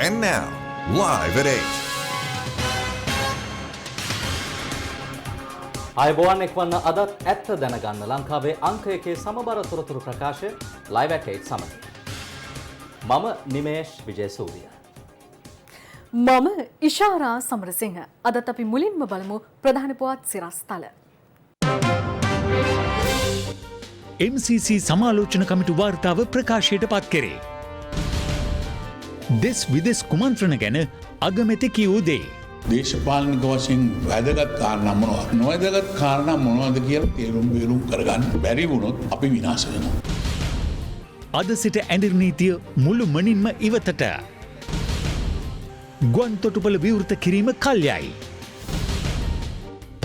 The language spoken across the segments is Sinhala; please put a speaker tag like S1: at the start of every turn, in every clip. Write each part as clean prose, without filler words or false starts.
S1: And now, live at 8.
S2: අයබෝවන් එක්වන්න අදත් ඇත්ත දැනගන්න ලංකාවේ අංක එකේ සමබර තොරතුරු ප්‍රකාශය live at 8 සමග. මම නිමේෂ් විජේසූරිය.
S3: මම ඉෂාරා සමරසිංහ. අදත් අපි මුලින්ම බලමු ප්‍රධාන පුවත් සිරස්තල.
S4: MCC සමාලෝචන කමිටු වාර්තාව ප්‍රකාශයට පත් කරේ. දෙස් විදෙස් කුමන්ත්‍රණ ගැන අගමැති කියූ දේ.
S5: දේශපාලනික වශයෙන් වැදගත් කාරණා මොනවද? නොවැදගත් කාරණා මොනවද කියලා තේරුම් බේරුම් කරගන්න බැරි වුණොත් අපි විනාශ වෙනවා.
S4: අද සිට ඇඳිරි නීතිය මුළු මනින්ම ඉවතට. ගුවන් තොටුපළ විවෘත කිරීම කල්යයි.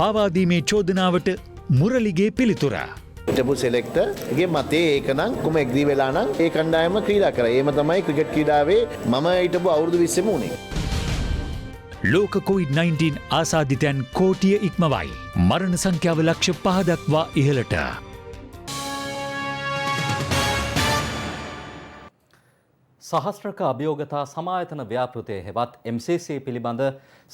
S4: පාවාදීමේ චෝදනාවට මුරලිගේ පිළිතුර.
S6: හිටපු සෙලෙක්ටර්ගේ මතේ ඒක නම් කොම එග්‍රී වෙලා නම් ඒ කණ්ඩායම ක්‍රීඩා කරා. ඒම තමයි ක්‍රිකට් ක්‍රීඩාවේ මම හිටපු අවුරුදු 20ෙම උනේ.
S4: ලෝක COVID-19 ආසාදිතයන් කෝටිය ඉක්මවයි. මරණ සංඛ්‍යාව ලක්ෂ 5 දක්වා ඉහළට.
S2: සහස්ත්‍රක අභියෝගතා සමායතන ව්‍යාපෘතයේ හෙවත් MCC පිළිබඳ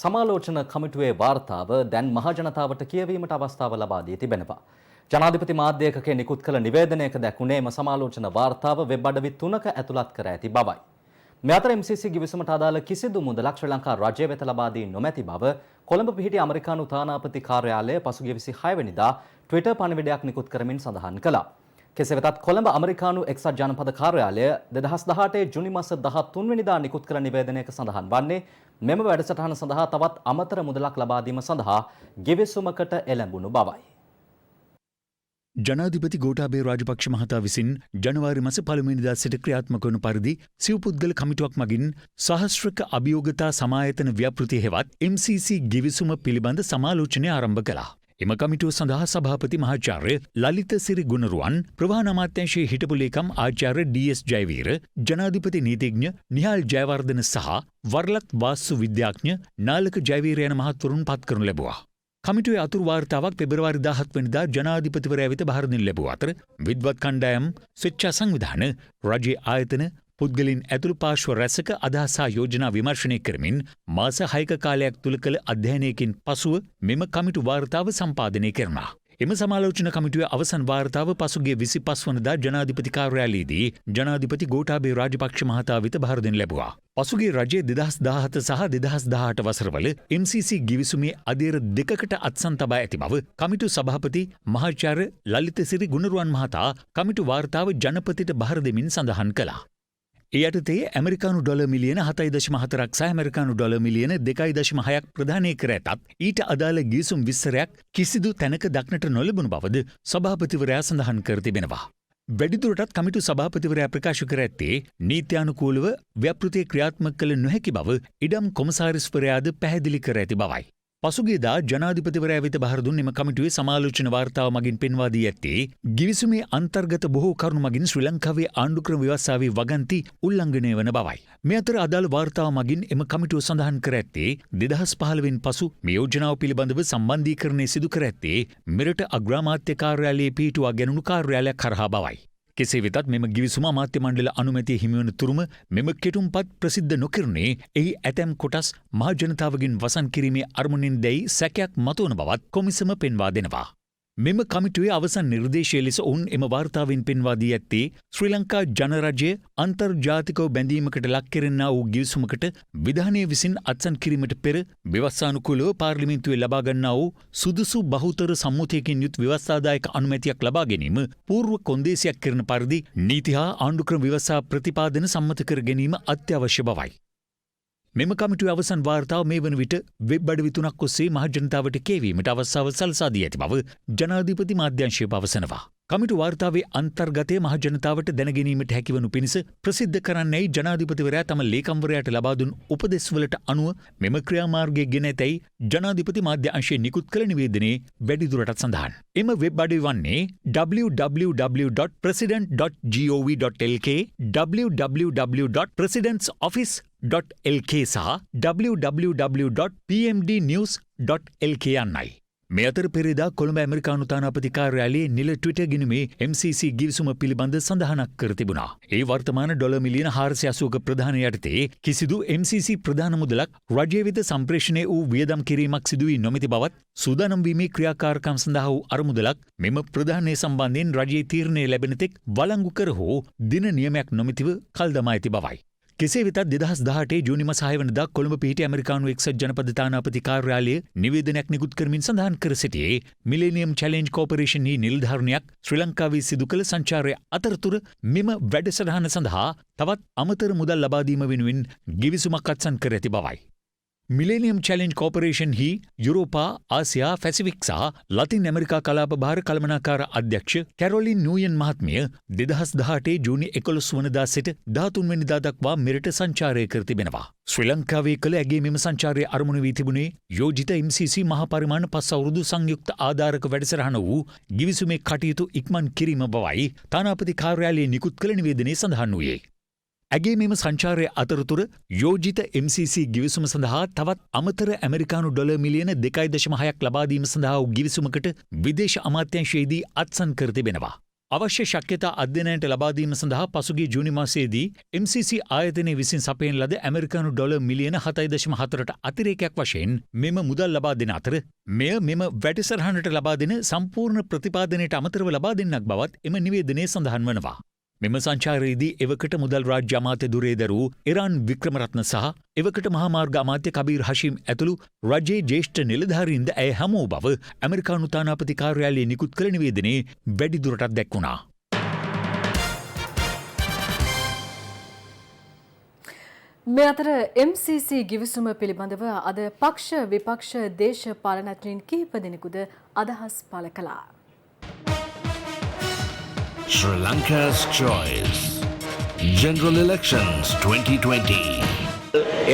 S2: සමාලෝචන කමිටුවේ වාර්තාව දැන් මහජනතාවට කියවීමට අවස්ථාව ලබා දී තිබෙනවා. ජනාධිපති මාධ්‍ය ඒකකයේ නිකුත් කළ නිවේදනයක දැක්ුණේ එම සමාලෝචන වාර්තාව වෙබ් අඩවි 3ක ඇතුළත් කර ඇති බවයි. මේ අතර MCC ගිවිසුමට අදාළ කිසිදු මුදලක් ශ්‍රී ලංකා රජය වෙත ලබා දී නොමැති බව කොළඹ පිහිටි ඇමරිකානු තානාපති කාර්යාලය පසුගිය 26 වෙනිදා ට්විටර් පණිවිඩයක් නිකුත් කරමින් සඳහන් කළා. කෙසේ වෙතත් කොළඹ ඇමරිකානු එක්සත් ජනපද කාර්යාලය 2018 ජුනි මාස 13 වෙනිදා නිකුත් කළ නිවේදනයක සඳහන් වන්නේ මෙම වැඩසටහන සඳහා තවත් අමතර මුදලක් ලබා දීම සඳහා ගිවිසුමකට එළඹුණු බවයි.
S4: ජනාධිපති ගෝඨාභය රාජපක්ෂ මහතා විසින් ජනවාරි මාස 1 වෙනිදා සිට ක්‍රියාත්මක වන පරිදි සිව්පුද්ගල කමිටුවක් මගින් සහස්‍රක අභියෝගතා සමායතන ව්‍යාපෘතිය හෙවත් MCC ගිවිසුම පිළිබඳ සමාලෝචනය ආරම්භ කළා. එම කමිටුව සඳහා සභාපති මහාචාර්ය ලලිත සිරි ගුණරුවන්, ප්‍රවාහන අමාත්‍යාංශයේ හිටපු ලේකම් ආචාර්ය DS ජයවීර, ජනාධිපති නීතිඥ නිහාල් ජයවර්ධන සහ වරලත් වාස්තු විද්‍යාඥ නාලක ජයවීර යන මහත්වරුන් පත් කරනු ලැබුවා. කමිටුවේ අතුරු වාර්තාවක් පෙබරවාරි 17 වෙනිදා ජනාධිපතිවරයා වෙත බහර දෙනු ලැබුව අතර විද්වත් කණ්ඩායම්, ස්වේච්ඡා සංවිධාන, රාජ්‍ය ආයතන, පුද්ගලින් ඇතුළු පාර්ශ්ව රැසක අදහස් හා යෝජනා විමර්ශනය කරමින් මාස 6ක කාලයක් තුල කළ අධ්‍යයනයකින් පසුව මෙම කමිටු වාර්තාව සම්පාදනය කරනවා. එම සමාලෝචන කමිටුවේ අවසන් වාර්තාව පසුගිය 25 වනදා ජනාධිපති කාර්යාලයේදී ජනාධිපති ගෝඨාභය රාජපක්ෂ මහතා වෙත බහර දෙනු ලැබුවා. පසුගිය රජයේ 2017 සහ 2018 වසරවල MCC ගිවිසුමේ අධීර දෙකකට අත්සන් තබා ඇති බව කමිටු සභාපති මහාචාර්ය ලලිත සිරි ගුණරුවන් මහතා කමිටු වාර්තාව ජනපතිට බහර දෙමින් සඳහන් කළා. ඒ යටතේ ඇමරිකානු ඩොලර් මිලියන 7.4ක් සහ ඇමරිකානු ඩොලර් මිලියන 2.6ක් ප්‍රදානය කර ඇතත් ඊට අදාළ ගිවිසුම් විස්තරයක් කිසිදු තැනක දක්නට නොලැබුණු බවද සභාපතිවරයා සඳහන් කර තිබෙනවා. වැඩිදුරටත් කමිටු සභාපතිවරයා ප්‍රකාශ කර ඇත්තේ නීත්‍යානුකූලව ව්‍යාපෘතිය ක්‍රියාත්මක කළ නොහැකි බව ඉඩම් කොමසාරිස්වරයාද පැහැදිලි කර ඇති බවයි. පසුගියදා ජනාධිපතිවරයා වෙත බහර දුන් එම කමිටුවේ සමාලෝචන වාර්තාව මගින් පෙන්වා දී ඇත්තේ ගිවිසුමේ අන්තර්ගත බොහෝ කරුණු මගින් ශ්‍රී ලංකාවේ ආණ්ඩුක්‍රම ව්‍යවස්ථාවේ වගන්ති උල්ලංඝනය වන බවයි. මේ අතර අදාළ වාර්තාව මගින් එම කමිටුව සඳහන් කර ඇත්තේ 2015 පසු මේ යෝජනාව පිළිබඳව සම්බන්ධීකරණය සිදු කර ඇත්තේ මෙරට අග්‍රාමාත්‍ය කාර්යාලයේ පිහිටුවා ගැනුණු කාර්යාලයක් කරහා බවයි. කෙසේ වෙතත් මෙම ගිවිසුම අමාත්‍ය මණ්ඩල අනුමැතිය හිමිවන තුරුම මෙම කෙටුම්පත් ප්‍රසිද්ධ නොකරන්නේ එහි ඇතැම් කොටස් මහජනතාවගෙන් වසන් කිරීමේ අරමුණින් දැයි සැකයක් මතුවන බවත් කොමිසම පෙන්වා දෙනවා. මෙම කමිටුවේ අවසන් නිර්දේශය ලෙස ඔවුන් එම වාර්තාවෙන් පෙන්වා දී ඇත්තේ ශ්‍රී ලංකා ජනරජය අන්තර්ජාතිකව බැඳීමකට ලක් කෙරෙන්නා වූ ගිවිසුමකට විධානය විසින් අත්සන් කිරීමට පෙර ව්‍යවස්ථානුකූලව පාර්ලිමේන්තුවේ ලබා ගන්නා වූ සුදුසු බහුතර සම්මුතියකින් යුත් ව්‍යවස්ථාදායක අනුමැතියක් ලබා ගැනීම පූර්ව කොන්දේසියක් කරන පරිදි නීති හා ආණ්ඩුක්‍රම ව්‍යවස්ථා ප්‍රතිපාදන සම්මත කර ගැනීම අත්‍යවශ්‍ය බවයි. මෙම කමිටුවේ අවසන් වාර්තාව මේ වන විට වෙබ් අඩවි 3ක් ඔස්සේ මහජනතාවට කියවීමට අවස්ථාව සලසා දී ඇති බව ජනාධිපති මාධ්‍යාංශය පවසනවා. කමිටු වාර්තාවේ අන්තර්ගතය මහජනතාවට දැනගැනීමට හැකිවනු පිණිස ප්‍රසිද්ධ කරන්නැයි ජනාධිපතිවරයා තම ලේකම්වරයාට ලබා දුන් උපදෙස්වලට අනුව මෙම ක්‍රියාමාර්ගය ගෙන ඇතැයි ජනාධිපති මාධ්‍යාංශය නිකුත් කළ නිවේදනයේ වැඩිදුරටත් සඳහන්. එම වෙබ් අඩවි වන්නේ www.president.gov.lk, www.presidentsoffice.lk සහ www.pmdnews.lk යන්නයි. මේ අතර පෙරේදා කොළඹ ඇමරිකානු තානාපති කාර්යාලයේ නිල ට්විටර් ගිණුමේ MCC ගිවිසුම පිළිබඳ සඳහනක් කර තිබුණා. ඒ වර්තමාන ඩොලර් මිලියන 480ක ප්‍රධාන යටතේ කිසිදු MCC ප්‍රධාන මුදලක් රජය වෙත සම්ප්‍රේෂණය වූ වියදම් කිරීමක් සිදු වී නොමැති බවත් සූදානම් වීමේ ක්‍රියාකාරකම් සඳහා වූ අරමුදලක් මෙම ප්‍රධානය සම්බන්ධයෙන් රජයේ තීරණය ලැබෙන තෙක් වළංගු කර හෝ දින නියමයක් නොමැතිව කල් දමා ඇති බවයි. කෙසේ වෙතත් 2018 ජූනි මාස 6 වෙනිදා කොළඹ පිහිටි ඇමරිකානු එක්සත් ජනපද තානාපති කාර්යාලය නිවේදනයක් නිකුත් කරමින් සඳහන් කර සිටියේ මිලේනියම් චැලෙන්ජ් කෝපරේෂන් හි නිලධාරණයක් ශ්‍රී ලංකාවේ සිදු කළ සංචාරය අතරතුර මෙම වැඩසටහන සඳහා තවත් අමතර මුදල් ලබා දීම වෙනුවෙන් ගිවිසුමක් අත්සන් කර ඇති බවයි. මිලේනියම් චැලෙන්ජ් කෝපරේෂන් හි යුරෝපා ආසියා පැසිෆික් සහ ලතින් ඇමරිකා කලාප භාර කළමනාකාර අධ්‍යක්ෂ කැරොලින් නූයන් මහත්මිය 2018 ජූනි 11 වනදා සිට 13 වෙනිදා දක්වා මෙරට සංචාරය කර තිබෙනවා. ශ්‍රී ලංකාවේ කළ ඇගේ මෙම සංචාරය අරමුණ වී තිබුණේ යෝජිත MCC මහා පරිමාණ 5 අවුරුදු සංයුක්ත ආධාරක වැඩසටහන වූ ගිවිසුමේ කටයුතු ඉක්මන් කිරීම බවයි තානාපති කාර්යාලයේ නිකුත් කළ නිවේදනයේ සඳහන් වූයේ. ඇගේ මෙම සංචාරය අතරතුර යෝජිත MCC ගිවිසුම සඳහා තවත් අමතර ඇමරිකානු ඩොලර් මිලියන 2.6ක් ලබා දීම සඳහා වූ ගිවිසුමකට විදේශ අමාත්‍යාංශයේදී අත්සන් කර තිබෙනවා. අවශ්‍ය ශක්‍යතා අධ්‍යයනයට ලබා දීම සඳහා පසුගිය ජූනි මාසයේදී MCC ආයතනය විසින් සපයන ලද ඇමරිකානු ඩොලර් මිලියන 7.4ට අතිරේකයක් වශයෙන් මෙම මුදල් ලබා දෙන අතර මෙය මෙම වැඩසටහනට ලබා දෙන සම්පූර්ණ ප්‍රතිපාදනයට අමතරව ලබා දෙන්නක් බවත් එම නිවේදනයේ සඳහන් වනවා. මෙම සංචාරයේදී එවකට මුදල් රාජ්‍ය අමාත්‍ය දුරේදරූ ඉරාන් වික්‍රමරත්න සහ එවකට මහාමාර්ග අමාත්‍ය කබීර් හෂීම් ඇතුළු රජයේ ජ්‍යෙෂ්ඨ නිලධාරීන්ද ඇය හමු බව ඇමරිකානු තානාපති කාර්යාලයේ නිකුත් කළ නිවේදනයේ වැඩිදුරටත් දැක්වුණා.
S3: මේ අතර MCC ගිවිසුම පිළිබඳව අද පක්ෂ විපක්ෂ දේශපාලනඥයින් කිහිප දෙනෙකුද අදහස් පළ කළා.
S1: Sri Lanka's Choice General Elections 2020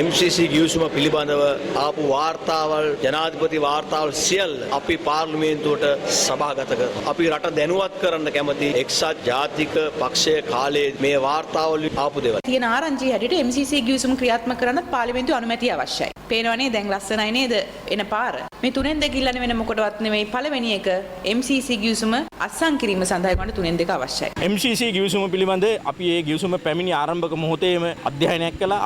S7: MCC ගිවිසුම පිළිබඳව ආපු වාර්තාවල් ජනාධිපති වාර්තාවල් සියල්ල අපි පාර්ලිමේන්තුවට සභාගත කරනවා. අපි රට දැනුවත් කරන්න කැමති එක්සත් ජාතික පක්ෂය කාලයේ මේ වාර්තාවල් ආපු දේවල්.
S8: තියෙන ආරංචි හැටියට MCC ගිවිසුම ක්‍රියාත්මක කරන්න පාර්ලිමේන්තුව අනුමැතිය අවශ්‍යයි. පේනවනේ දැන් ලස්සනයි නේද එන පාර. මේ තුනෙන් දෙක ඉල්ලන්නේ වෙන මොකටවත් නෙමෙයි. පළවෙනි එක MCC ගිවිසුම අත්සන් කිරීම සඳහා ගන්න තුනෙන් දෙක අවශ්‍යයි.
S9: MCC ගිවිසුම පිළිබඳ අපි ඒ ගිවිසුම පැමිණි ආරම්භක මොහොතේම අධ්‍යයනයක් කළා.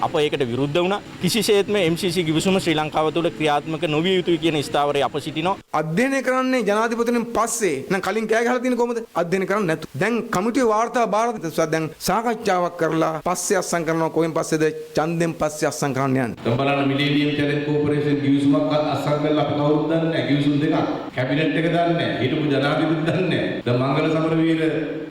S9: අප ඒකට විරුද්ධ වුණා. කිසිසේත්ම MCC ගිවිසුම ශ්‍රී ලංකාව තුළ ක්‍රියාත්මක නොවිය යුතුයි කියන ස්ථාවරය අප සිටිනවා.
S10: අධ්‍යයනය කරන්නේ ජනාධිපතිතුමන් පස්සේ නම් කලින් කෑ ගහලා තියෙන්නේ කොහමද? අධ්‍යයනය කරන්නේ නැතු. දැන් කමිටුවේ වාර්තා බාරගත්තා. දැන් සාකච්ඡාවක් කරලා පස්සේ අත්සන් කරනවා. කොහෙන් පස්සේද? ඡන්දෙන් පස්සේ අත්සන් කරන්න යන්නේ.
S5: දැන් බලන්න මිලේනියම් චැලෙන්ජ් කෝපරේෂන් ගිවිසුමක් අත්සන් කරලා අපි කවුරුත් දන්නේ නැහැ. ගිවිසුම් දෙකක්. කැබිනට් එක දන්නේ නැහැ. හිටපු ජනාධිපති දන්නේ නැහැ. දැන් මංගල සමරවීර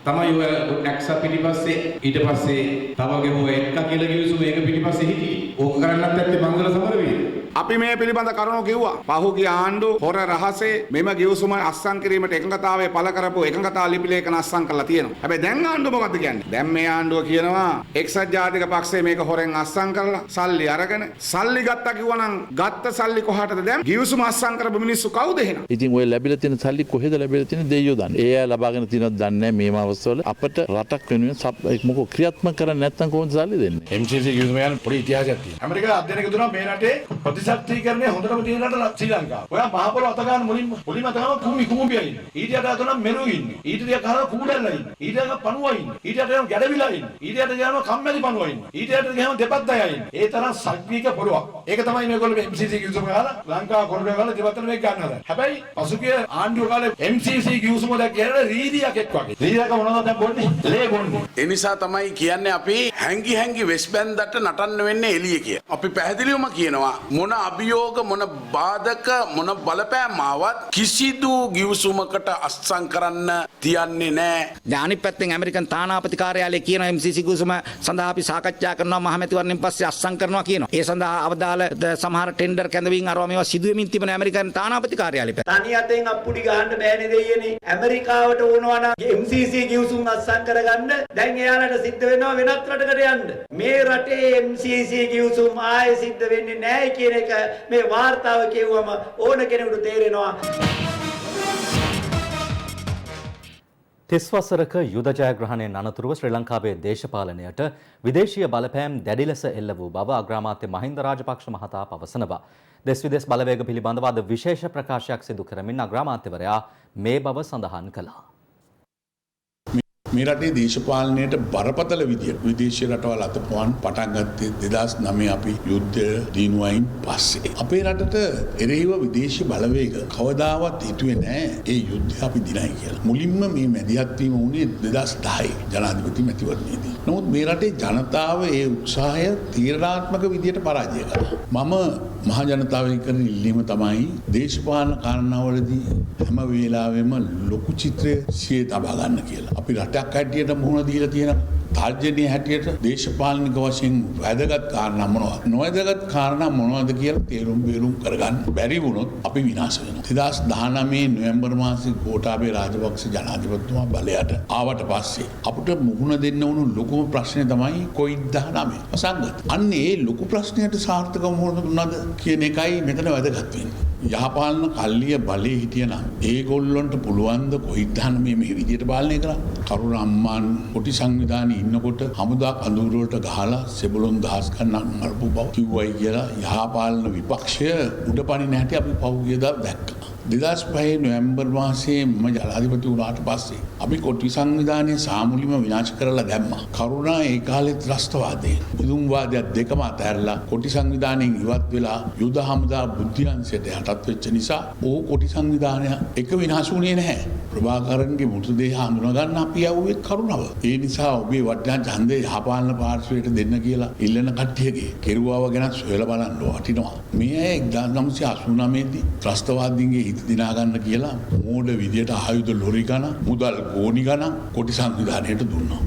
S5: තමයි ඔය ටැක්ස් පිටිපස්සේ ඊට පස්සේ තව ගෙවුව එක්ක කියලා ගිවිසුම ඒක පිටිපස්සේ හිටියේ. ඕක කරන්නත් ඇත්තේ මංගල සමරවීර.
S10: අපි මේ පිළිබඳ කරුණු කිව්වා. පහුගිය ආණ්ඩුව හොර රහසේ මෙම ගිවිසුම අත්සන් කිරීමට එකඟතාවය පළ කරපු එකඟතා ලිපි ලේඛන අත්සන් කරලා තියෙනවා. හැබැයි දැන් ආණ්ඩුව මොකද්ද කියන්නේ? දැන් මේ ආණ්ඩුව කියනවා එක්සත් ජාතික පක්ෂය මේක හොරෙන් අත්සන් කරලා සල්ලි අරගෙන සල්ලි ගත්තා කිව්වනම් ගත්ත සල්ලි කොහාටද දැන්? ගිවිසුම අත්සන් කරපු මිනිස්සු කවුද එහෙනම්?
S11: ඉතින් ඔය ලැබිලා තියෙන සල්ලි කොහෙද ලැබිලා තියෙන්නේ දෙයියෝ දන්නේ. ඒ අය ලබාගෙන තියෙනවද දන්නේ නැහැ මේ මාසවල. අපිට රටක් වෙනුවෙන් මොකෝ ක්‍රියාත්මක කරන්නේ නැත්නම් කොහොමද සල්ලි දෙන්නේ?
S5: MCC ගිවිසුම යන පොඩි ඉතිහාසයක් තියෙනවා. ඇමරිකාවේ අධ්‍යයනය දුනා මේ රටේ ප්‍රතිශක්තිකරණය හොඳටම තියෙන රට ශ්‍රී ලංකාව. ඔයා මහපොළොව අත ගන්න මුලින්ම අත ගන්න කුඹියා ඉන්නේ. ඊට යට අතන මෙරු ඉන්නේ. ඊට ටික කරලා කුඩල්ලා ඉන්නේ. ඊට යට පණුවා ඉන්නේ. ඊට යට යන ගැඩවිලා ඉන්නේ. ඊට යට යන කම්මැලි පණුවා ඉන්නේ. ඊට යට ගියාම දෙපත් අය ඉන්නේ. ඒ තරම් සක්‍රීය පොළොවක්. ඒක තමයි මේගොල්ලෝ MCC ගිවිසුම ගහලා ලංකාව කොරඩේ ගහලා දෙපත්තට මේක ගන්න හදන්නේ. හැබැයි පසුගිය ආණ්ඩුව කාලේ MCC ගිවිසුම දැක් කියලා රීදියක් එක් වගේ. රීදියක මොනවද දැන් බොන්නේ? ලේ බොන්නේ.
S12: ඒ නිසා තමයි කියන්නේ අපි හැංගි වෙස් බැන්දට නටන්න වෙන්නේ එළිය කිය. අපි පැහැදිලිවම කියනවා මොන අභියෝග මොන බාධක මොන බලපෑම් ආවත් කිසිදු ගිවිසුමකට අත්සන් කරන්න තියන්නේ නැහැ.
S13: අනිත් පැත්තෙන් ඇමරිකන් තානාපති කාර්යාලය කියන MCC ගිවිසුම සඳහා අපි සාකච්ඡා කරනවා මහමැතිවරණයෙන් පස්සේ අත්සන් කරනවා කියනවා. ඒ සඳහා අවදාළ සමහර ටෙන්ඩර් කැඳවීම් අරවා මේවා සිදුවෙමින් තිබෙන ඇමරිකන් තානාපති කාර්යාලය.
S7: තනි අතෙන් අප්පුඩි ගහන්න බෑනේ දෙයියනේ. ඇමරිකාවට ඕනවා නම් MCC ගිවිසුම් අත්සන් කරගන්න දැන් එයාලට සිද්ධ වෙනවා වෙනත් රටකට යන්න. මේ රටේ MCC ගිවිසුම් ආයේ සිද්ධ වෙන්නේ නැහැ කියන එක මේ වාර්තාව කියවම ඕන කෙනෙකුට තේරෙනවා.
S2: තිස් වසරක යුද ජයග්‍රහණයෙන් අනතුරුව ශ්‍රී ලංකාවේ දේශපාලනයට විදේශීය බලපෑම් දැඩි ලෙස එල්ල වූ බව අග්‍රාමාත්‍ය මහින්ද රාජපක්ෂ මහතා පවසනවා. දෙස් විදෙස් බලවේග පිළිබඳව අද විශේෂ ප්‍රකාශයක් සිදු කරමින් අග්‍රාමාත්‍යවරයා මේ බව සඳහන් කළා.
S14: මේ රටේ දේශපාලනයට බරපතල විදියට විදේශීය රටවල් අතපොවන් පටන් ගත්තේ 2009 අපි යුද්ධය දිනුවයින් පස්සේ. අපේ රටට එරෙහිව විදේශීය බලවේග කවදාවත් හිතුවේ නැහැ ඒ යුද්ධය අපි දිනයි කියලා. මුලින්ම මේ මැදිහත් වීම වුණේ 2010 ජනාධිපති මැතිවරණයේදී. නමුත් මේ රටේ ජනතාව ඒ උත්සාහය තීරණාත්මක විදියට පරාජය කළා. මම මහ ජනතාවගෙන් කරන ඉල්ලීම තමයි දේශපාලන කාරණාවලදී හැම වෙලාවෙම ලොකු චිත්‍රය සියේ තබා ගන්න කියලා. අපි රටක් හැටියට මුහුණ දීලා තියෙන තර්ජනීය හැටියට දේශපාලනික වශයෙන් වැදගත් කාරණා මොනවද? නොවැදගත් කාරණා මොනවද කියලා තේරුම් බේරුම් කරගන්න බැරි වුණොත් අපි විනාශ වෙනවා. 2019 නොවැම්බර් මාසයේ ගෝඨාභය රාජපක්ෂ ජනාධිපතිතුමා බලයට ආවට පස්සේ අපිට මුහුණ දෙන්න වුණු ලොකුම ප්‍රශ්නේ තමයි COVID-19 අසංගත. අන්න ඒ ලොකු ප්‍රශ්නයට සාර්ථකව මුහුණ දුන්නාද කියන එකයි මෙතන වැදගත් වෙන්නේ. යහපාලන කල්ලිය බලේ හිටියනම් ඒගොල්ලන්ට පුළුවන් ද COVID-19 මේ විදියට පාලනය කරන්න? කරුණ අම්මාන් කොටි සංවිධානයේ ඉන්නකොට හමුදා කඳවුරු වලට ගහලා සෙබළුන් දහස් ගණන් මරපු බව කිව්වයි කියලා යහපාලන විපක්ෂය උඩපනින හැටි අපි පහුගියදා දැක්කා. 2005 නොවැම්බර් මාසයේ මම ජනාධිපති වුණාට පස්සේ අපි කොටි සංවිධානයේ සාමුලිම විනාශ කරලා දැම්මා. කරුණා ඒ කාලේ ත්‍රස්තවාදයේ යුදුම්වාදය දෙකම අතහැරලා කොටි සංවිධානයෙන් ඉවත් වෙලා යුද හමුදා බුද්ධියන්සයට යටත් වෙච්ච නිසා ඕ කොටි සංවිධානය එක විනාශ වුණේ නැහැ. ප්‍රභාකරන්ගේ මෘතදේහ හඳුනා ගන්න අපි යවුවේ කරුණාව. ඒ නිසා ඔබේ වටිනා ඡන්දේ යහපාලන පාර්ශ්වයට දෙන්න කියලා ඉල්ලන කට්ටියගේ කෙරුවාව ගැන සොයලා බලන්න වටිනවා. මේ 1989 දී ත්‍රස්තවාදීන්ගේ හිත දිනා ගන්න කියලා මෝඩ විදියට ආයුධ ලොරි ගණන් මුදල් ගෝණි ගණන් කොටි සංවිධානයට දුන්නා.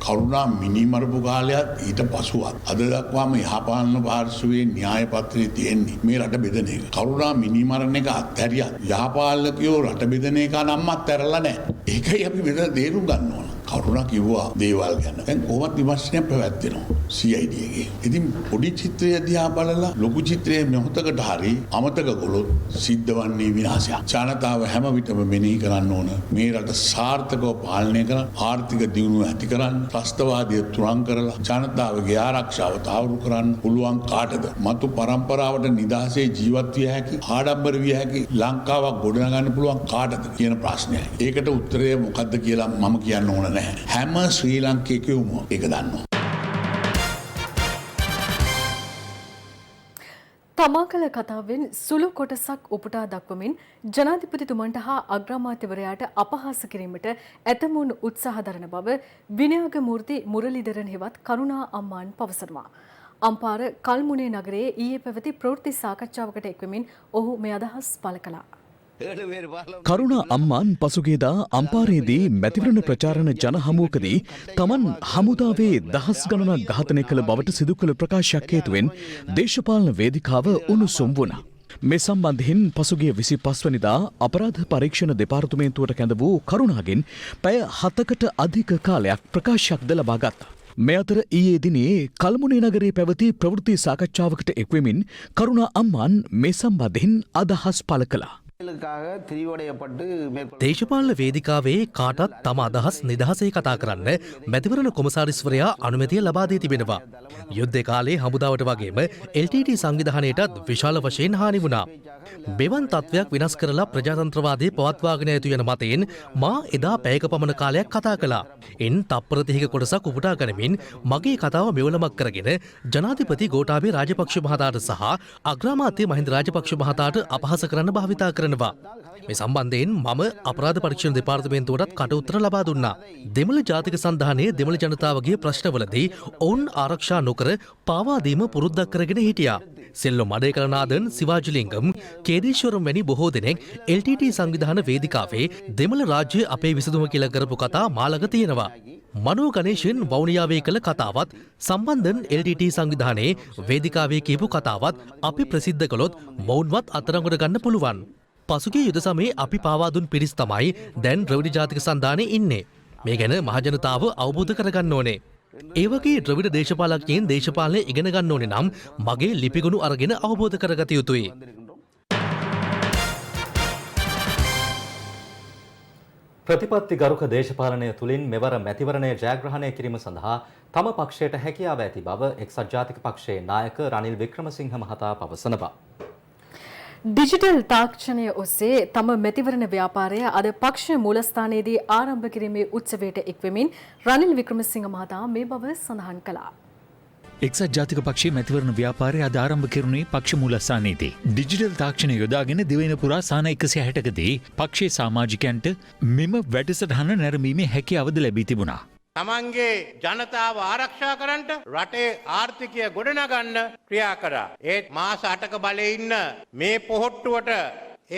S14: කරුණා මිනිමරපු කාලයත් ඊට පසුවත් අද දක්වාම යහපාලන පාර්ශ්වයේ න්‍යාය පත්‍රයේ තියෙන්නේ මේ රට බෙදන එක. කරුණා මිනිමරණ එක අත්හැරියත් යහපාලකයෝ රට බෙදන එක නම් අත්හැරලා නැහැ. ඒකයි අපි මෙතන තේරුම් ගන්න ඕන. කරුණා කිව්වා දේවල් ගැන. දැන් කොහොමද විමර්ශනයක් පැවැත්වෙනවා CID එකේ. ඉතින් පොඩි චිත්‍රය දිහා බලලා ලොකු චිත්‍රයේ මොහොතකට හරි අමතක කළොත් සිද්ධ වන්නේ විනාශයක්. ජනතාව හැම විටම මෙනෙහි කරන්න ඕන මේ රට සාර්ථකව පාලනය කරන්න, ආර්ථික දියුණුව ඇති කරන්න, ත්‍රස්තවාදය තුරන් කරලා ජනතාවගේ ආරක්ෂාව තහවුරු කරන්න පුළුවන් කාටද? මතු පරම්පරාවට නිදහසේ ජීවත් විය හැකි, ආඩම්බර විය හැකි ලංකාවක් ගොඩනගන්න පුළුවන් කාටද කියන ප්‍රශ්නයයි. ඒකට උත්තරය මොකද්ද කියලා මම කියන්න ඕන නැහැ. හැම ශ්‍රී ලංකේකයම ඒක දන්නවා.
S3: තමා කළ කතාවෙන් සුළු කොටසක් උපුටා දක්වමින් ජනාධිපතිතුමන්ට හා අග්‍රාමාත්‍යවරයාට අපහාස කිරීමට ඇතමුන් උත්සාහ දරන බව විනයාග මූර්ති මුරලිදරන් හෙවත් කරුණා අම්මාන් පවසනවා. අම්පාර කල්මුනේ නගරයේ ඊයේ පැවති ප්‍රවෘත්ති සාකච්ඡාවකට එක්වමින් ඔහු මේ අදහස් පළ කළා.
S15: කරුණා අම්මාන් පසුගියදා අම්පාරයේදී මැතිවරණ ප්‍රචාරණ ජන හමුවකදී තමන් හමුදාවේ දහස් ගණනක් ඝාතනය කළ බවට සිදු කළ ප්‍රකාශයක් හේතුවෙන් දේශපාලන වේදිකාව උණුසුම් වුණා. මේ සම්බන්ධයෙන් පසුගිය 25 වෙනිදා අපරාධ පරීක්ෂණ දෙපාර්තමේන්තුවට කැඳ වූ කරුණාගෙන් පැය 7කට අධික කාලයක් ප්‍රකාශයක්ද ලබා ගත්තා. මේ අතර ඊයේ දිනේ කල්මුනේ නගරයේ පැවති ප්‍රවෘත්ති සාකච්ඡාවකට එක්වෙමින් කරුණා අම්මාන් මේ සම්බන්ධයෙන් අදහස් පළ කළා.
S16: දේශපාලන වේදිකාවේ කාටත් තම අදහස් නිදහසේ කතා කරන්න මැතිවරණ කොමසාරිස්වරයා අනුමැතිය ලබා දී තිබෙනවා. යුද්ධ කාලේ හමුදාවට වගේම LTT සංවිධානයටත් විශාල වශයෙන් හානි වුණා. මෙවන් තත්ත්වයක් විනාශ කරලා ප්‍රජාතන්ත්‍රවාදයේ පවත්වාගෙන යතු යන මතයෙන් මා එදා පැයක පමණ කාලයක් කතා කළා. එන් තප්පර 30ක කොටසක් උපුටා ගනිමින් මගේ කතාව මෙවලමක් කරගෙන ජනාධිපති ගෝඨාභය රාජපක්ෂ මහතාට සහ අග්‍රාමාත්‍ය මහින්ද රාජපක්ෂ මහතාට අපහාස කරන්න භාවිතා කරනවා. මේ සම්බන්ධයෙන් මම අපරාධ පරීක්ෂණ දෙපාර්තමේන්තුවටත් කට උත්තර ලබා දුන්නා. දෙමළ ජාතික සන්ධානයේ දෙමළ ජනතාවගේ ප්‍රශ්නවලදී ඔවුන් ආරක්ෂා නොකර පාවා දීම පුරුද්දක් කරගෙන හිටියා. සෙල්ලො මඩේකලනාදන් සිවාජලිංගම් කේදීශ්වරම් වැනි බොහෝ දෙනෙක් LTT සංවිධාන වේදිකාවේ දෙමළ රාජ්‍ය අපේ විසඳුම කියලා කරපු කතා මාළඟ තියෙනවා. මනෝ ගණේෂන් වවුනියාවේ කළ කතාවත් සම්බන්ධන් LTT සංවිධානයේ වේදිකාවේ කියපු කතාවත් අපි ප්‍රසිද්ධ කළොත් මොවුන්වත් අත්අඩංගුවට ගන්න පුළුවන්. පසුගිය යුද සමයේ අපි පාවා දුන් පිරිස් තමයි දැන් ද්‍රවිඩ ජාතික සන්ධානයේ ඉන්නේ. මේ ගැන මහජනතාව අවබෝධ කරගන්න ඕනේ. ඒ වගේ ද්‍රවිඩ දේශපාලකයන් දේශපාලනය ඉගෙන ගන්න ඕනේ නම් මගේ ලිපිගුණ අරගෙන අවබෝධ කරගත යුතුයි.
S2: ප්‍රතිපත්ති ගරුක දේශපාලනය තුළින් මෙවර මැතිවරණය ජයග්‍රහණය කිරීම සඳහා තම පක්ෂයට හැකියාව ඇති බව එක්සත් ජාතික පක්ෂයේ නායක රනිල් වික්‍රමසිංහ මහතා පවසනවා.
S3: ඩිජිටල් තාක්ෂණය ඔස්සේ තම මැතිවරණ ව්‍යාපාරය අද පක්ෂ මූලස්ථානයේදී ආරම්භ කිරීමේ උත්සවයට එක්වෙමින් රනිල් වික්‍රමසිංහ මහතා මේ බව සඳහන් කළා.
S4: එක්සත් ජාතික පක්ෂයේ මැතිවරණ ව්‍යාපාරය අද ආරම්භ කෙරුණේ පක්ෂ මූලස්ථානයේදී. ඩිජිටල් තාක්ෂණය යොදාගෙන දිවයින පුරා සාන 160කදී පක්ෂයේ සමාජිකයන්ට මෙම වැඩසටහන නැරඹීමේ හැකියාවද ලැබී තිබුණා.
S17: තමන්ගේ ජනතාව ආරක්ෂා කරන්නට රටේ ආර්ථිකය ගොඩනගන්න ක්‍රියා කරා. ඒත් මාස 8ක බලේ ඉන්න මේ පොහොට්ටුවට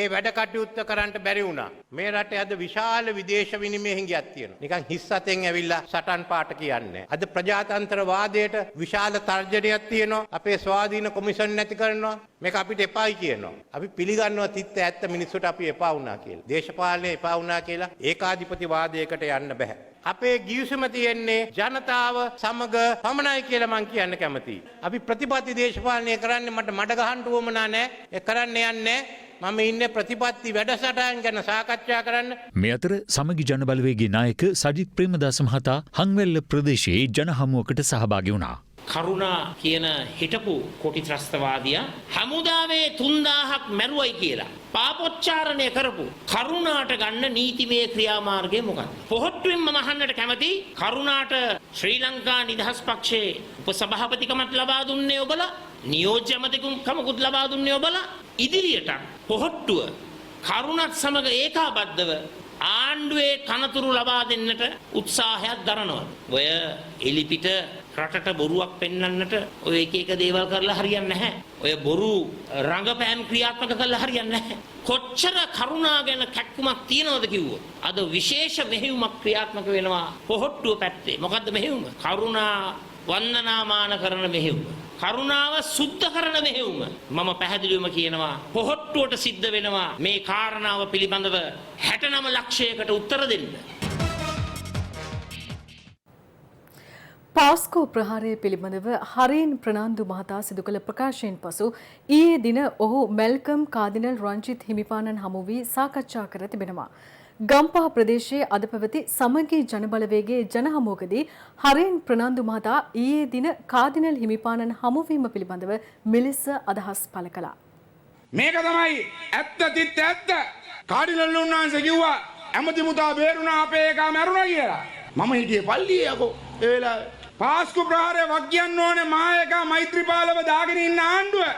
S17: ඒ වැඩ කටයුත්ත කරන්න බැරි වුණා. මේ රටේ අද විශාල විදේශ විනිමය හිඟයක් තියෙනවා. නිකන් හිස් අතෙන් ඇවිල්ලා සටන් පාට කියන්නේ. අද ප්‍රජාතන්ත්‍රවාදයට විශාල තර්ජනයක් තියෙනවා. අපේ ස්වාධීන කොමිෂන් නැති කරනවා. මේක අපිට එපායි කියනවා. අපි පිළිගන්නවා තිත්ත ඇත්ත මිනිස්සුන්ට අපි එපා වුණා කියලා. දේශපාලනය එපා වුණා කියලා ඒකාධිපතිවාදයකට යන්න බෑ. අපේ ගිවිසුම තියෙන්නේ ජනතාව සමග පමණයි කියලා මං කියන්න කැමතියි. අපි ප්‍රතිපත්ති දේශපාලනය කරන්නේ මට මඩ ගහන්න උවමනා නැහැ. ඒ කරන්න යන්නේ මම ඉන්නේ ප්‍රතිපත්ති වැඩසටහන් ගැන සාකච්ඡා කරන්න.
S4: මේ අතර සමගි ජනබලවේගයේ නායක සජිත් ප්‍රේමදාස මහතා හංවැල්ල ප්‍රදේශයේ ජනහමුවකට සහභාගී වුණා.
S18: කරුණා කියන හිටපු කොටි ත්‍රස්තවාදියා හමුදාවේ 3000ක් මැරුවයි කියලා පාපොච්චාරණය කරපු කරුණාට ගන්න නීතිමය ක්‍රියාමාර්ගය මොකක්ද? පොහොට්ටුවෙන් මම අහන්නට කැමති කරුණාට ශ්‍රී ලංකා නිදහස් පක්ෂයේ උපසභාපතිකමත් ලබා දුන්නේ ඔබලා, නියෝජ්‍ය අමාත්‍යකමකුත් ලබා දුන්නේ ඔබලා. ඉදිරියට පොහොට්ටුව කරුණත් සමග ඒකාබද්ධව ආණ්ඩුවේ තනතුරු ලබා දෙන්නට උත්සාහයක් දරනවා. ඔය එලිපිට රටට බොරුවක් පෙන්වන්නට ඔය එක එක දේවල් කරලා හරියන්නේ නැහැ. ඔය බොරු රංගපෑම් ක්‍රියාත්මක කරලා හරියන්නේ නැහැ. කොච්චර කරුණා ගැන කැක්කුමක් තියනවද කිව්වොත් අද විශේෂ මෙහෙයුමක් ක්‍රියාත්මක වෙනවා පොහොට්ටුව පැත්තේ. මොකද්ද මෙහෙයුම? කරුණා වන්දනාමාන කරන මෙහෙයුම. කරුණාව සුද්ධ කරන මෙහෙයුම. මම පැහැදිලිවම කියනවා පොහොට්ටුවට සිද්ධ වෙනවා මේ කාරණාව පිළිබඳව 69 ලක්ෂයකට උත්තර දෙන්න.
S3: පාස්කෝ ප්‍රහාරය පිළිබඳව හරින් ප්‍රනාන්දු මහතා සිදු කළ ප්‍රකාශයෙන් පසු ඊයේ දින ඔහු මෙල්කම් කාදිනල් රංජිත් හිමිපාණන් හමු වී සාකච්ඡා කර තිබෙනවා. ගම්පහ ප්‍රදේශයේ අද පැවති සමගී ජනබලවේගයේ ජනහමුවකදී හරින් ප්‍රනාන්දු මහතා ඊයේ දින කාදිනල් හිමිපාණන් හමුවීම පිළිබඳව මෙලෙස අදහස් පළ කළා.
S10: මේක තමයි ඇත්ත තිත්ත ඇත්ත. කාඩිනල් උන්වහන්සේ කිව්වා ඇමති මුතා බේරුණා අපේ එකා මැරුණා කියලා. මම හිටියේ පල්ලියේ යකෝ ඒ වෙලාවේ. පාස්කු ප්‍රහාරය වක් කියන්න ඕනේ මා එකා මෛත්‍රීපාලව දාගෙන ඉන්න ආණ්ඩුව.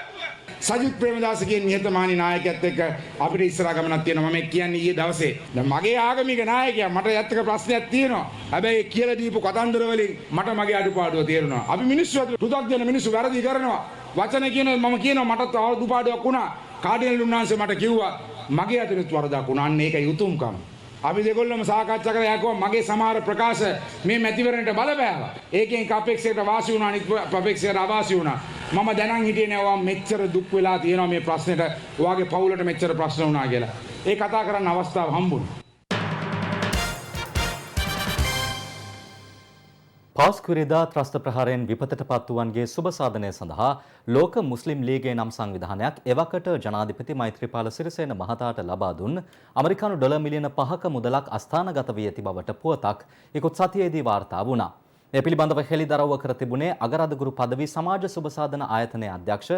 S10: සජිත් ප්‍රේමදාසගේ නිහතමානී නායකයෙක් එක්ක අපිට ඉස්සරහ ගමනක් තියෙනවා. මම කියන්නේ ඊයේ දවසේ. දැන් මගේ ආගමික නායකයා මට ඇත්තක ප්‍රශ්නයක් තියෙනවා. හැබැයි කියලා දීපු කතන්දර වලින් මට මගේ අඩුපාඩුව තේරුණා. අපි මිනිස්සු තුදක් දෙන මිනිස්සු වැරදි කරනවා. වචන කියනවා මම කියනවා මට අඩුපාඩුවක් වුණා. කාඩිනල් උන්වහන්සේ මට කිව්වා මගේ අතිනුත් වරදක් වුණා. අන්න ඒකයි උතුම්කම. අපි දෙගොල්ලම සාකච්ඡා කරලා යකෝ මගේ සමහර ප්‍රකාශ මේ මැතිවරණයට බලපෑවා. ඒකෙන් එක අපේක්ෂයකට වාසි වුණා අනිත් අපේක්ෂයකට අවාසි වුණා. මම දැනන් හිටියේ නෑ ඔයා මෙච්චර දුක් වෙලා තියෙනවා මේ ප්‍රශ්නෙට. ඔයාගේ පවුලට මෙච්චර ප්‍රශ්න වුණා කියලා. ඒ කතා කරන්න අවස්ථාව හම්බුණා.
S2: පාස්කුවරිදා ත්‍රස්ත ප්‍රහාරයෙන් විපතට පත් වූවන්ගේ සුබ සාධනය සඳහා ලෝක මුස්ලිම් ලීගයේ නම් සංවිධානයක් එවකට ජනාධිපති මෛත්‍රීපාල සිරිසේන මහතාට ලබා දුන් ඇමරිකානු ඩොලර් මිලියන 5ක මුදලක් අස්ථානගත වී ඇති බවට පුවතක් ඉකුත් සතියේදී වාර්තා වුණා. ඒ පිළිබඳව හෙළිදරව් කර තිබුණේ අගරාදුගුරු පදවි සමාජ සුබ සාධන ආයතනයේ අධ්‍යක්ෂ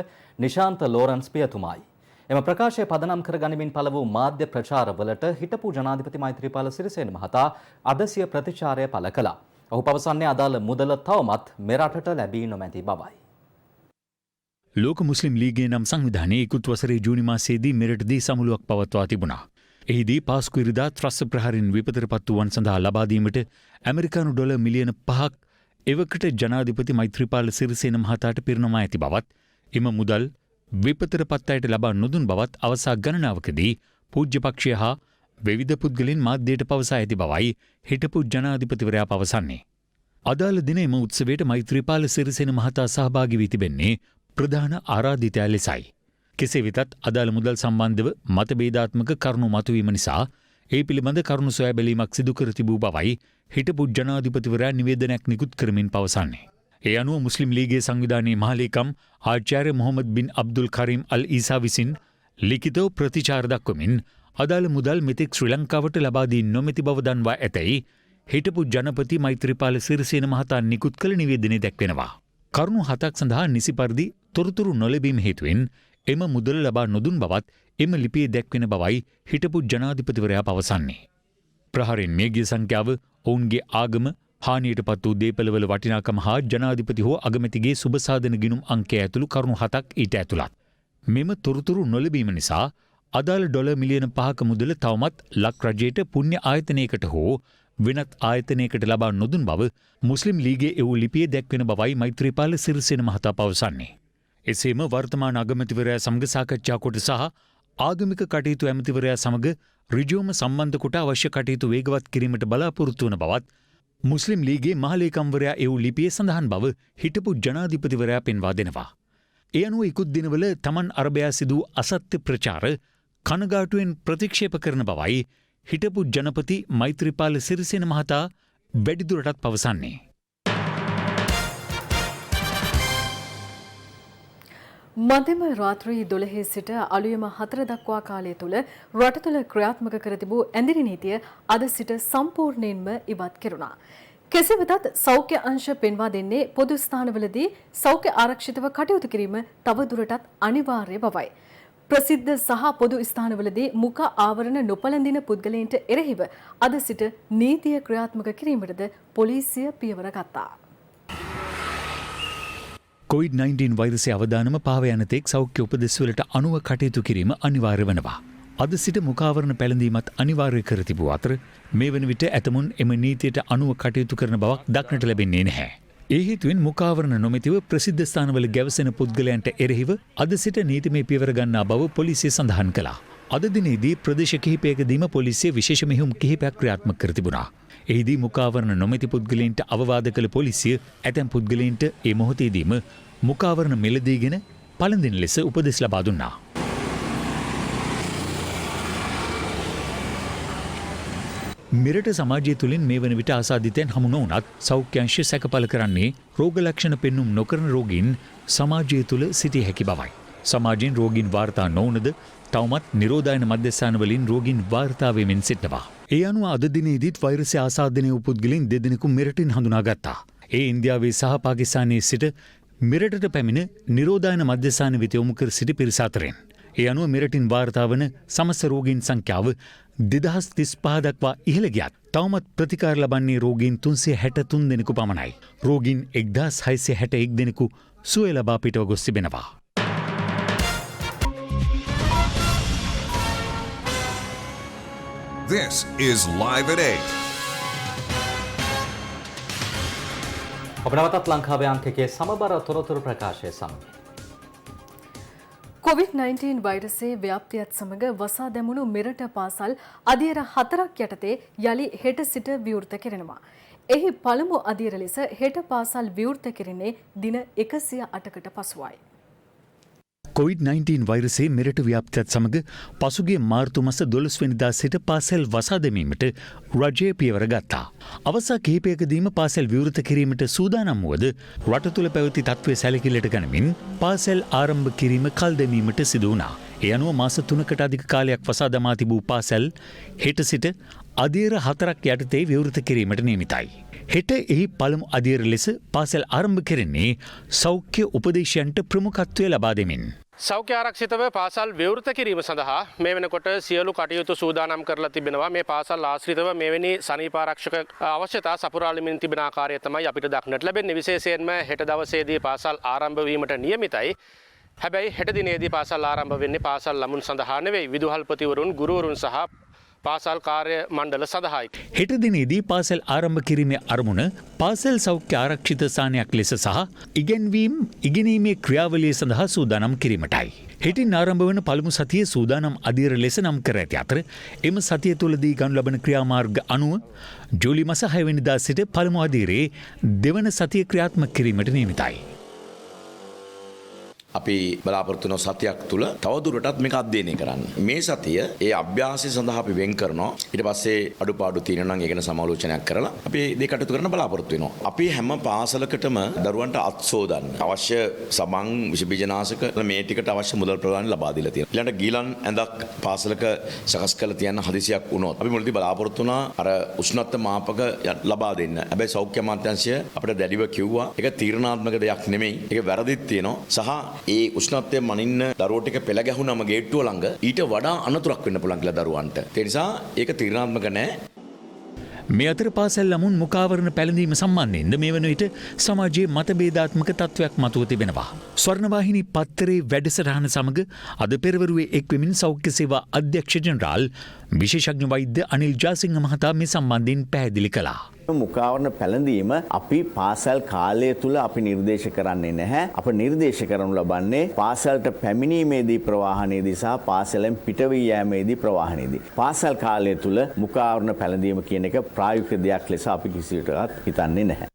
S2: නිශාන්ත ලෝරන්ස් පියතුමායි. එම ප්‍රකාශය පදනම් කර ගනිමින් පළ වූ මාධ්‍ය ප්‍රචාරවලට හිටපු ජනාධිපති මෛත්‍රීපාල සිරිසේන මහතා අද සිය ප්‍රතිචාරය පළ කළා. ඔහු පවසන්නේ අදාළ මුදල තවමත් මෙරටට ලැබී නොමැති බවයි.
S4: ලෝක මුස්ලිම් ලීගයේ නම් සංවිධානයේ ඉකුත් වසරේ ජූනි මාසයේදී මෙරටදී සමුළුවක් පවත්වා තිබුණා. එහිදී පාස්කු ඉරිදා ත්‍රස්ත ප්‍රහාරයෙන් විපතට පත් වූවන් සඳහා ලබා දීමට ඇමරිකානු ඩොලර් මිලියන 5ක් එවකට ජනාධිපති මෛත්‍රීපාල සිරිසේන මහතාට පිරිනමා ඇති බවත්, එම මුදල් විපතට පත් අයට ලබා නොදුන් බවත් අවසා ගණනාවකදී පූජ්‍ය පක්ෂය හා විවිධ පුද්ගලින් මාධ්‍යයට පවසා ඇති බවයි හිටපු ජනාධිපතිවරයා පවසන්නේ. අදාළ දින එම උත්සවයට මෛත්‍රීපාල සිරිසේන මහතා සහභාගී වී තිබෙන්නේ ප්‍රධාන ආරාධිතයා ලෙසයි. කෙසේ වෙතත් අදාළ මුදල් සම්බන්ධව මතභේදාත්මක කරුණු මතුවීම නිසා ඒ පිළිබඳ කරුණු සොයා බැලීමක් සිදු කර තිබූ බවයි හිටපු ජනාධිපතිවරයා නිවේදනයක් නිකුත් කරමින් පවසන්නේ. ඒ අනුව මුස්ලිම් ලීගයේ සංවිධානයේ මහලේකම් ආචාර්ය මොහොමඩ් බින් අබ්දුල් කරීම් අල් ඊසා විසින් ලිඛිතව ප්‍රතිචාර දක්වමින් අදාළ මුදල් මෙතෙක් ශ්‍රී ලංකාවට ලබා දී නොමැති බව දන්වා ඇතැයි හිටපු ජනපති මෛත්‍රීපාල සිරිසේන මහතා නිකුත් කළ නිවේදනයේ දැක්වෙනවා. කරුණු 7ක් සඳහා නිසි පරිදි තොරතුරු නොලැබීම හේතුවෙන් එම මුදල ලබා නොදුන් බවත් එම ලිපියේ දැක්වෙන බවයි හිටපු ජනාධිපතිවරයා පවසන්නේ. ප්‍රහාරයෙන් මියගිය සංඛ්‍යාව, ඔවුන්ගේ ආගම, හානියට පත් වූ දේපළවල වටිනාකම හා ජනාධිපති හෝ අගමැතිගේ සුබසාධන ගිණුම් අංකය ඇතුළු කරුණු 7ක් ඊට ඇතුළත්. මෙම තොරතුරු නොලැබීම නිසා අදාළ ඩොලර් මිලියන 5ක මුදල තවමත් ලක් රජයට පුණ්‍ය ආයතනයකට හෝ වෙනත් ආයතනයකට ලබා නොදුන් බව මුස්ලිම් ලීගයේ එවූ ලිපියේ දැක්වෙන බවයි මෛත්‍රීපාල සිරිසේන මහතා පවසන්නේ. එසේම වර්තමාන අගමැතිවරයා සමග සාකච්ඡා කොට සහ ආගමික කටයුතු ඇමතිවරයා සමග ඍජුවම සම්බන්ධ කොට අවශ්‍ය කටයුතු වේගවත් කිරීමට බලාපොරොත්තු වන බවත් මුස්ලිම් ලීගයේ මහලේකම්වරයා එවූ ලිපියේ සඳහන් බව හිටපු ජනාධිපතිවරයා පෙන්වා දෙනවා. ඒ අනුව ඉකුත් දිනවල තමන් අරබයා සිදු අසත්‍ය ප්‍රචාර කනගාටුවෙන් ප්‍රතික්ෂේප කරන බවයි හිටපු ජනපති මෛත්‍රීපාල සිරිසේන මහතා වැඩිදුරටත් පවසන්නේ.
S3: මධ්‍යම රාත්‍රී 12 සිට අලුයම 4 දක්වා කාලය තුල රට තුළ ක්‍රියාත්මක කර තිබූ ඇඳිරි නීතිය අද සිට සම්පූර්ණයෙන්ම ඉවත් කෙරුණා. කෙසේ වෙතත් සෞඛ්‍ය අංශ පෙන්වා දෙන්නේ පොදු ස්ථානවලදී සෞඛ්‍ය ආරක්ෂිතව කටයුතු කිරීම තවදුරටත් අනිවාර්ය බවයි. ප්‍රසිද්ධ සහ පොදු ස්ථානවලදී මුඛ ආවරණ නොපළඳින පුද්ගලයන්ට එරෙහිව අද සිට නීතිය ක්‍රියාත්මක කිරීමටද පොලිසිය පියවර ගත්තා.
S4: COVID-19 වෛරසය අවදානම පාව යන තෙක් සෞඛ්‍ය උපදෙස්වලට අනුව කටයුතු කිරීම අනිවාර්ය වනවා. අද සිට මුඛාවරණ පැළඳීමත් අනිවාර්ය කර තිබූ අතර මේ වන විට ඇතමුන් එම නීතියට අනුව කටයුතු කරන බවක් දක්නට ලැබෙන්නේ නැහැ. ඒ හේතුවෙන් මුඛාවරණ නොමැතිව ප්‍රසිද්ධ ස්ථානවල ගැවසෙන පුද්ගලයන්ට එරෙහිව අද සිට නීතිමය පියවර ගන්නා බව පොලිසිය සඳහන් කළා. අද දිනේදී ප්‍රදේශ කිහිපයකදීම පොලිසිය විශේෂ මෙහෙයුම් කිහිපයක් ක්‍රියාත්මක කර තිබුණා. එහිදී මුඛාවරණ නොමැති පුද්ගලයන්ට අවවාද කළ පොලිසිය ඇතැම් පුද්ගලයන්ට ඒ මොහොතේදීම මුඛාවරණ මෙලදීගෙන පළඳින ලෙස උපදෙස් ලබා දුන්නා. මෙරට සමාජය තුළින් මේ වන විට ආසාදිතයන් හමු නොවුනත් සෞඛ්‍යංශය සැකපල කරන්නේ රෝග ලක්ෂණ පෙන්නුම් නොකරන රෝගීන් සමාජය තුළ සිටිය හැකි බවයි. සමාජයෙන් රෝගීන් වාර්තා නොවුනද තවමත් නිරෝධායන මධ්‍යස්ථානවලින් රෝගීන් වාර්තා වෙමින් සිටිනවා. ඒ අනුව අද දිනේදීත් වෛරසය ආසාදනය වූ පුද්ගලයන් දෙදෙනෙකු මෙරටින් හඳුනාගත්තා. ඒ ඉන්දියාවේ සහ පාකිස්තානයේ සිට මෙරටට පැමිණ නිරෝධායන මධ්‍යස්ථාන වෙත යොමු කර සිටි පිරිස අතරින්. ඒ අනුව මෙරටින් වාර්තා වන සමස්ත රෝගීන් සංඛ්‍යාව 2035 දක්වා ඉහළ ගියත් තවමත් ප්‍රතිකාර ලබන්නේ රෝගීන් 363 දෙනෙකු පමණයි. රෝගීන් 1661 දෙනෙකු සුවය ලබා පිටව ගොස් තිබෙනවා.
S19: This is Live at 8.
S2: ඔබ නැවතත් ලංකාවේ අංකයේ සමබර තොරතුරු ප්‍රකාශය සමග
S3: COVID-19 වෛරසයේ ව්‍යාප්තියත් සමග වසා දැමුණු මෙරට පාසල් අධීර 4ක් යටතේ යලි හෙට සිට විවෘත කෙරෙනවා. එහි පළමු අධීර ලෙස හෙට පාසල් විවෘත කෙරෙන්නේ දින 108කට පසුවයි.
S4: COVID-19 වෛරසයේ මෙරට ව්‍යාප්තියත් සමග පසුගිය මාර්තු මස 12 වෙනිදා සිට පාසල් වසා දැමීමට රජය පියවර ගත්තා. අවස්ථා කිහිපයකදීම පාසල් විවෘත කිරීමට සූදානම් වුවද රට තුළ පැවති තත්ත්වය සැලකිල්ලට ගනිමින් පාසල් ආරම්භ කිරීම කල් දැමීමට සිදු වුණා. ඒ අනුව මාස 3කට අධික කාලයක් වසා දමා තිබූ පාසල් හෙට සිට අධීර 4ක් යටතේ විවෘත කිරීමට නියමිතයි. හෙට එහි පළමු අධීර ලෙස පාසල් ආරම්භ කෙරෙන්නේ සෞඛ්‍ය උපදේශයන්ට ප්‍රමුඛත්වය ලබා දෙමින්.
S20: සෞඛ්‍ය ආරක්ෂිතව පාසල් විවෘත කිරීම සඳහා මේ වෙනකොට සියලු කටයුතු සූදානම් කරලා තිබෙනවා. මේ පාසල් ආශ්‍රිතව මෙවැනි සනීප ආරක්ෂක අවශ්‍යතා සපුරාලමින් තිබෙන ආකාරය තමයි අපිට දක්නට ලැබෙන්නේ. විශේෂයෙන්ම හෙට දවසේදී පාසල් ආරම්භ වීමට නියමිතයි. හැබැයි හෙට දිනේදී පාසල් ආරම්භ වෙන්නේ පාසල් ළමුන් සඳහා නෙවෙයි. විදුහල්පතිවරුන්, ගුරුවරුන් සහ පාසල් කාර්ය මණ්ඩල සඳහායි.
S4: හෙට දිනේදී පාසල් ආරම්භ කිරීමේ අරමුණ පාසල් සෞඛ්‍ය ආරක්ෂිත ස්ථානයක් ලෙස සහ ඉගෙනීමේ ක්‍රියාවලිය සඳහා සූදානම් කිරීමටයි. හෙටින් ආරම්භ වන පළමු සතිය සූදානම් අධීර ලෙස නම් කර ඇති අතර එම සතිය තුළදී ගනු ලබන ක්‍රියාමාර්ග අනුව ජූලි මාස 6 වෙනිදා සිට පළමු අධීරයේ දෙවන සතිය ක්‍රියාත්මක කිරීමට නියමිතයි.
S21: අපි බලාපොරොත්තු වෙන සතියක් තුල තවදුරටත් මේක අධ්‍යයනය කරන්න. මේ සතිය ඒ අභ්‍යාසය සඳහා අපි වෙන් කරනවා. ඊට පස්සේ අඩුපාඩු තියෙනවා නම් ඒ ගැන සමාලෝචනයක් කරලා අපි මේ කටයුතු කරන්න බලාපොරොත්තු වෙනවා. අපි හැම පාසලකටම දරුවන්ට අත්සෝදන්න අවශ්‍ය සබන් විෂබීජනාශක මේ ටිකට අවශ්‍ය මුදල් ප්‍රදානය ලබා දීලා තියෙනවා. ඊළඟට ගීලන් ඇඳක් පාසලක සකස් කරලා තියන්න හදිසියක් වුණොත් අපි මුලදී බලාපොරොත්තු වුණා අර උෂ්ණත්ව මාපක ලබා දෙන්න. හැබැයි සෞඛ්‍ය අමාත්‍යාංශය අපිට දැඩිව කිව්වා ඒක තීරණාත්මක දෙයක් නෙමෙයි. ඒක වැරදිත් තියෙනවා. සහ ඒ උෂ්ණත්වය මනින්න දරුවෝ ටික පෙළ ගැහුනම ගේට්ටුව ළඟ ඊට වඩා අනතුරක් වෙන්න පුළුවන් කියලා දරුවන්ට. ඒ නිසා ඒක තීරණාත්මක නැහැ.
S4: මේ අතර පාසල් ළමුන් මුඛාවරණ පැළඳීම සම්බන්ධයෙන්ද මේ වන විට සමාජයේ මතභේදාත්මක තත්ත්වයක් මතුව තිබෙනවා. ස්වර්ණවාහිනී පත්තරේ වැඩසටහන සමග අද පෙරවරුවේ එක්වෙමින් සෞඛ්‍ය සේවා අධ්‍යක්ෂ ජෙනරාල් විශේෂඥ වෛද්‍ය අනිල් ජාසිංහ මහතා මේ සම්බන්ධයෙන් පැහැදිලි කළා.
S6: මුඛාවරණ පැළඳීම අපි පාසල් කාලය තුල අපි නිර්දේශ කරන්නේ නැහැ. අප නිර්දේශ කරනු ලබන්නේ පාසලට පැමිණීමේදී ප්‍රවාහනයේදී සහ පාසලෙන් පිටවී යෑමේදී ප්‍රවාහනයේදී. පාසල් කාලය තුල මුඛාවරණ පැළඳීම කියන එක ප්‍රායෝගික දෙයක් ලෙස අපි කිසිවිටවත් හිතන්නේ නැහැ.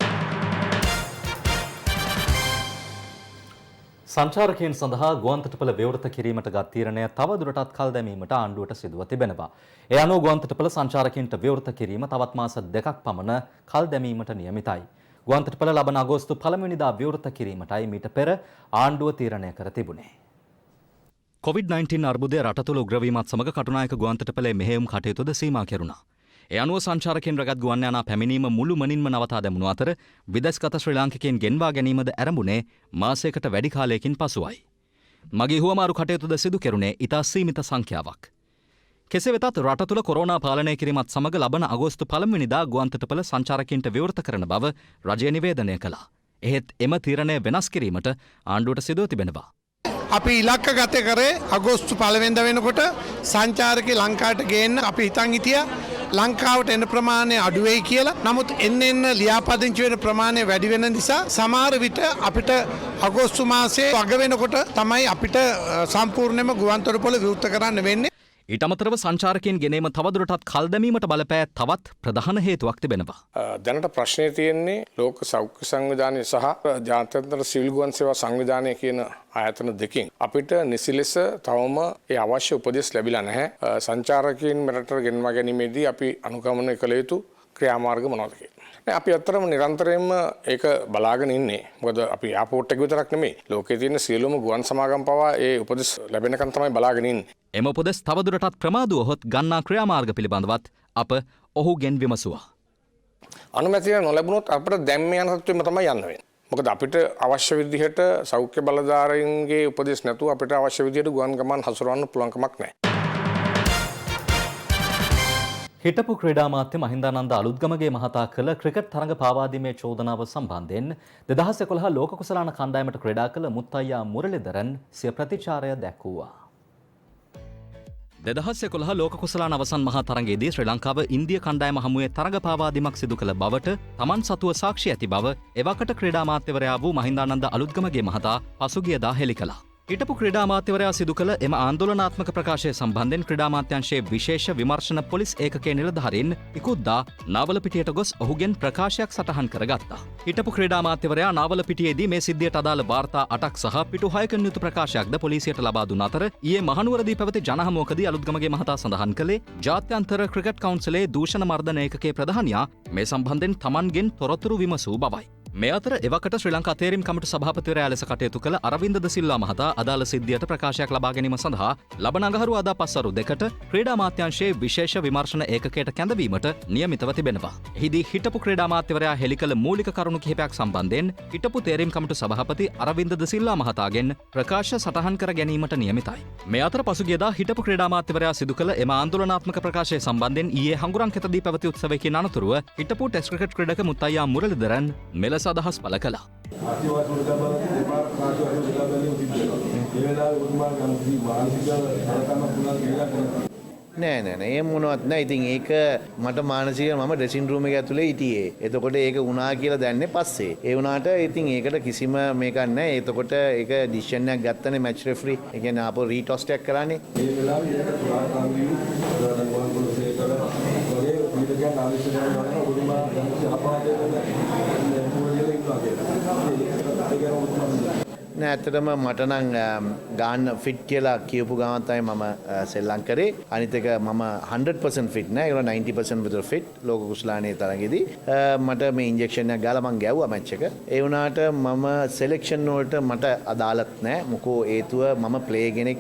S2: සංචාරකයන් සඳහා ගුවන්තොටුපළ විවෘත කිරීමට ගත් තීරණය තවදුරටත් කල් දැමීමට ආණ්ඩුවට සිදුව තිබෙනවා. ඒ අනුව ගුවන්තොටුපළ සංචාරකයන්ට විවෘත කිරීම තවත් මාස 2ක් පමණ කල් දැමීමට නියමිතයි. ගුවන්තොටුපළ ලබන අගෝස්තු 1 වෙනිදා විවෘත කිරීමටයි මීට පෙර ආණ්ඩුව තීරණය කර තිබුණේ. COVID-19 අර්බුදය රට තුළ උග්‍රවීමත් සමග කටුනායක ගුවන්තොටුපළේ මෙහෙයුම් කටයුතුද සීමා කෙරුණා. ඒ අනුව සංචාරකයන් රැගත් ගුවන් යානා පැමිණීම මුළු මනින්ම නවතා දැමුණු අතර විදේශගත ශ්‍රී ලාංකිකයන් ගෙන්වා ගැනීමද ආරම්භුනේ මාසයකට වැඩි කාලයකින් පසුවයි. මගේ හුවමාරු කටයුතුද සිදු කෙරුණේ ඉතා සීමිත සංඛ්‍යාවක්. කෙසේ වෙතත් රට තුළ කොරෝනා පාලනය කිරීමත් සමග ලබන අගෝස්තු 1 වෙනිදා ගුවන්තොටුපළ සංචාරකයන්ට විවෘත කරන බව රජය නිවේදනය කළා. එහෙත් එම තීරණය වෙනස් කිරීමට ආණ්ඩුවට සිදුව තිබෙනවා.
S22: අපි ඉලක්ක ගත කරේ අගෝස්තු 1 වෙනිදා වෙනකොට සංචාරකයන් ලංකාවට ගේන්න අපි හිතන් හිටියා ලංකාවට එන ප්‍රමාණය අඩු වෙයි කියලා. නමුත් එන්න ලියාපදිංචි වෙන ප්‍රමාණය වැඩි වෙන නිසා සමහර විට අපිට අගෝස්තු මාසයේ වග වෙනකොට තමයි අපිට සම්පූර්ණයෙන්ම ගුවන්තොටුපළ විවෘත කරන්න වෙන්නේ.
S2: ඊට අමතරව සංචාරකයන් ගෙනීම තවදුරටත් කල් දැමීමට බලපෑ තවත් ප්‍රධාන හේතුවක් තිබෙනවා.
S23: දැනට ප්‍රශ්නය තියෙන්නේ ලෝක සෞඛ්‍ය සංවිධානය සහ ජාත්‍යන්තර සිවිල් ගුවන් සේවා සංවිධානය කියන ආයතන දෙකින් අපිට නිසි ලෙස තවම ඒ අවශ්‍ය උපදෙස් ලැබිලා නැහැ. සංචාරකයන් මෙරටට ගෙන්වා ගැනීමේදී අපි අනුගමනය කළ යුතු ක්‍රියාමාර්ග මොනවද කියලා. අපි අත්‍තරම නිරන්තරයෙන්ම ඒක බලාගෙන ඉන්නේ. මොකද අපි එයාපෝට් එක විතරක් නෙමෙයි ලෝකයේ තියෙන සියලුම ගුවන් සමාගම් පවා ඒ උපදෙස් ලැබෙනකන් තමයි බලාගෙන ඉන්නේ.
S2: එම උපදෙස් තවදුරටත් ප්‍රමාදුවහොත් ගන්නා ක්‍රියාමාර්ග පිළිබඳවත් අප ඔහුගෙන් විමසුවා.
S23: අනුමැතිය නොලැබුණොත් අපිට දැන් මේ යන තත්ත්වෙම තමයි යන්න වෙන්නේ. මොකද අපිට අවශ්‍ය විදිහට සෞඛ්‍ය බලධාරීන්ගේ උපදෙස් නැතුව අපිට අවශ්‍ය විදිහට ගුවන් ගමන් හසුරවන්න පුළුවන් කමක් නැහැ.
S2: හිටපු ක්‍රීඩා අමාත්‍ය මහින්දානන්ද අලුත්ගමගේ මහතා කළ ක්‍රිකට් තරඟ පාවාදීමේ චෝදනාව සම්බන්ධයෙන් 2011 ලෝක කුසලාන කණ්ඩායමට ක්‍රීඩා කළ මුත්තයියා මුරලිදරන් සිය ප්‍රතිචාරය දැක්වුවා. 2011 ලෝක කුසලාන අවසන් මහා තරඟයේදී ශ්‍රී ලංකාව ඉන්දිය කණ්ඩායම හමුවේ තරඟ පාවාදීමක් සිදු කළ බවට තමන් සතුව සාක්ෂි ඇති බව එවකට ක්‍රීඩා අමාත්‍යවරයා වූ මහින්දානන්ද අලුත්ගමගේ මහතා පසුගියදා හෙළි කළා. හිටපු ක්‍රීඩා අමාත්‍යවරයා සිදු කළ එම ආන්දෝලනාත්මක ප්‍රකාශය සම්බන්ධයෙන් ක්‍රීඩා අමාත්‍යාංශයේ විශේෂ විමර්ශන පොලිස් ඒකකයේ නිලධාරීන් ඉකුද්දා නාවලපිටියට ගොස් ඔහුගෙන් ප්‍රකාශයක් සටහන් කරගත්තා. හිටපු ක්‍රීඩා අමාත්‍යවරයා නාවලපිටියේදී මේ සිද්ධියට අදාළ වාර්තා 8ක් සහ පිටු 6කින් යුතු ප්‍රකාශයක්ද පොලිසියට ලබා දුන් අතර ඊයේ මහනුවරදී පැවති ජනහමුවකදී අලුත්ගමගේ මහතා සඳහන් කළේ ජාත්‍යන්තර ක්‍රිකට් කවුන්සිලේ දූෂණ මර්දන ඒකකයේ ප්‍රධානියා මේ සම්බන්ධයෙන් තමන්ගෙන් තොරතුරු විමසූ බවයි. මේ අතර එවකට ශ්‍රී ලංකා තේරීම් කමිටු සභාපතිවරයා ලෙස කටයුතු කළ අරවින්ද ද සිල්වා මහතා අදාළ සිද්ධියට ප්‍රකාශයක් ලබා ගැනීම සඳහා ලබන අඟහරුවාදා පස්වරු 2ට ක්‍රීඩා අමාත්‍යාංශයේ විශේෂ විමර්ශන ඒකකයට කැඳවීමට නියමිතව තිබෙනවා. එහිදී හිටපු ක්‍රීඩා අමාත්‍යවරයා හෙළි කළ මූලික කරුණු කිහිපයක් සම්බන්ධයෙන් හිටපු තේරීම් කමිටු සභාපති අරවින්ද ද සිල්වා මහතාගෙන් ප්‍රකාශ සටහන් කර ගැනීමට නියමිතයි. මේ අතර පසුගියදා හිටපු ක්‍රීඩා අමාත්‍යවරයා සිදු කළ එම ආන්දෝලනාත්මක ප්‍රකාශය සම්බන්ධයෙන් ඊයේ හංගුරන්කැතදී පැවති උත්සවයකින් අනතුරුව හිටපු ටෙස්ට් ක්‍රිකට් ක්‍රීඩක මුත්තයියා මුරලිදරන් මෙලෙස අදහස් පළ කළා.
S6: නෑ ඒ මොනවත් නෑ. ඉතින් ඒක මට මානසිකව මම ඩ්‍රෙසින් රූම් එක ඇතුලේ හිටියේ. එතකොට ඒක වුණා කියලා දැනන්නේ පස්සේ. ඒ වුණාට ඉතින් ඒකට කිසිම මේකක් නෑ. එතකොට ඒක ඩිසිෂන් එකක් ගත්තනේ මැච් රෙෆරි. ඒ කියන්නේ ආපහු රීටොස්ට් එකක් කරානේ. ඒ වෙලාවේ ඒකට පුරාකාමී නෑ ඇත්තටම මට නම් ගාන්න ෆිට් කියලා කියපු ගමන් තමයි මම සෙල්ලම් කරේ. අනිත් එක මම 100% ෆිට් නෑ. ඒක 90% විතර ෆිට් ලෝක කුසලානේ තරගෙදී. මට මේ ඉන්ජෙක්ෂන් එකක් ගාලා මං ගැව්වා මැච් එක. ඒ වුණාට මම සෙලෙක්ෂන් වලට මට අදාළත් නෑ. මොකෝ හේතුව මම ප්ලේ කෙනෙක්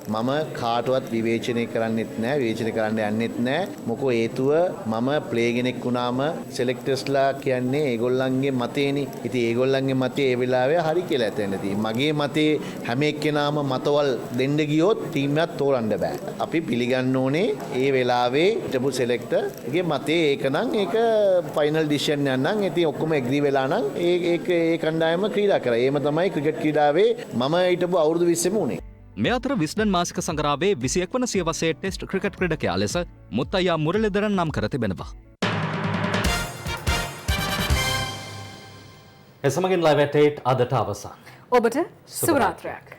S6: මම කාටවත් විවේචනය කරන්නෙත් නෑ විවේචනය කරන්න යන්නෙත් නෑ මොකෝ හේතුව මම ප්ලේ කෙනෙක් වුණාම සෙලෙක්ටර්ස්ලා කියන්නේ ඒගොල්ලන්ගේ මතේනේ. ඉතින් ඒගොල්ලන්ගේ මතේ ඒ වෙලාවේ හරි කියලා ඇතැනදී මගේ මතේ හැම එක්කෙනාම මතවල් දෙන්න ගියොත් ටීම් එකක් තෝරන්න බෑ. අපි පිළිගන්න ඕනේ ඒ වෙලාවේ හිටපු සෙලෙක්ටර්ගේ මතේ ඒකනම් ඒක ෆයිනල් ඩිසිෂන් එකක් නම් ඉතින් ඔක්කොම ඇග්‍රී වෙලා නම් ඒ කණ්ඩායම ක්‍රීඩා කරා. ඒම තමයි ක්‍රිකට් ක්‍රීඩාවේ මම හිටපු අවුරුදු 20ෙම උනේ.
S2: මේ අතර විස්ඩන් මාසික සංග්‍රාවේ 21 වන සියවසේ ටෙස්ට් ක්‍රිකට් ක්‍රීඩකයා ලෙස මුත්තයියා මුරලිදරන් නම් කර තිබෙනවා. එසමගින් ලයිව් ඇට් 8 අදට අවසන්.
S3: ඔබට සුබ රාත්‍රියක්.